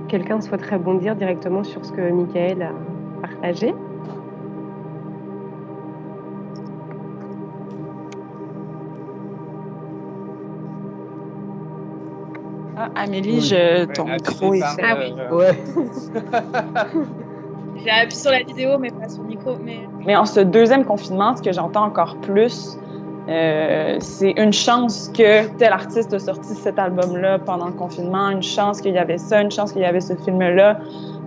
quelqu'un souhaiterait rebondir directement sur ce que Mickaël a partagé? Ah, Amélie, Oui. ton Ouais, micro est par, fait. Ah oui. Ouais. J'ai appuyé sur la vidéo, mais pas sur le micro. Mais en ce deuxième confinement, ce que j'entends encore plus, c'est une chance que tel artiste a sorti cet album-là pendant le confinement, une chance qu'il y avait ça, une chance qu'il y avait ce film-là.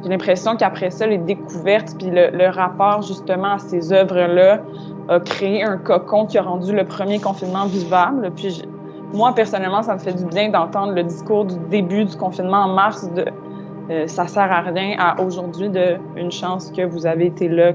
J'ai l'impression qu'après ça, les découvertes puis le rapport justement à ces œuvres-là a créé un cocon qui a rendu le premier confinement vivable. Puis moi, personnellement, ça me fait du bien d'entendre le discours du début du confinement en mars de ça sert à rien à aujourd'hui de une chance que vous avez été là.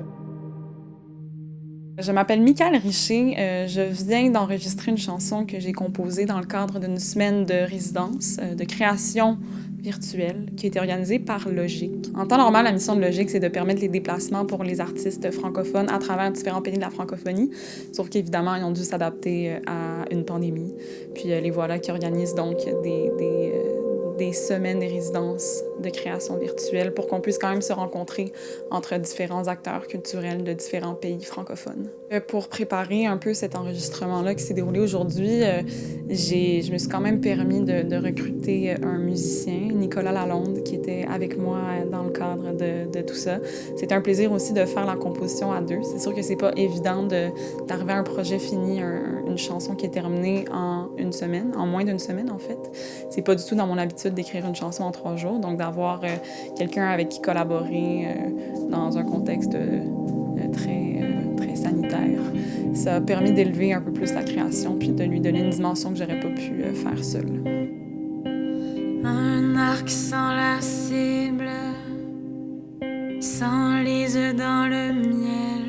Je m'appelle Mickaël Richer. Je viens d'enregistrer une chanson que j'ai composée dans le cadre d'une semaine de résidence, de création virtuelle, qui a été organisée par Logique. En temps normal, la mission de Logique, c'est de permettre les déplacements pour les artistes francophones à travers différents pays de la francophonie. Sauf qu'évidemment, ils ont dû s'adapter à une pandémie. Puis les voilà qui organisent donc des semaines de résidence de création virtuelle pour qu'on puisse quand même se rencontrer entre différents acteurs culturels de différents pays francophones. Pour préparer un peu cet enregistrement-là qui s'est déroulé aujourd'hui, je me suis quand même permis de recruter un musicien, Nicolas Lalonde, qui était avec moi dans le cadre de tout ça. C'était un plaisir aussi de faire la composition à deux. C'est sûr que c'est pas évident d'arriver à un projet fini, une chanson qui est terminée en une semaine, en moins d'une semaine en fait. C'est pas du tout dans mon habitude d'écrire une chanson en 3 jours, donc d'avoir quelqu'un avec qui collaborer dans un contexte très sanitaire, ça a permis d'élever un peu plus la création puis de lui donner une dimension que j'aurais pas pu faire seule. Un arc sans la cible s'enlise dans le miel,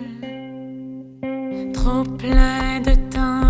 trop plein de temps.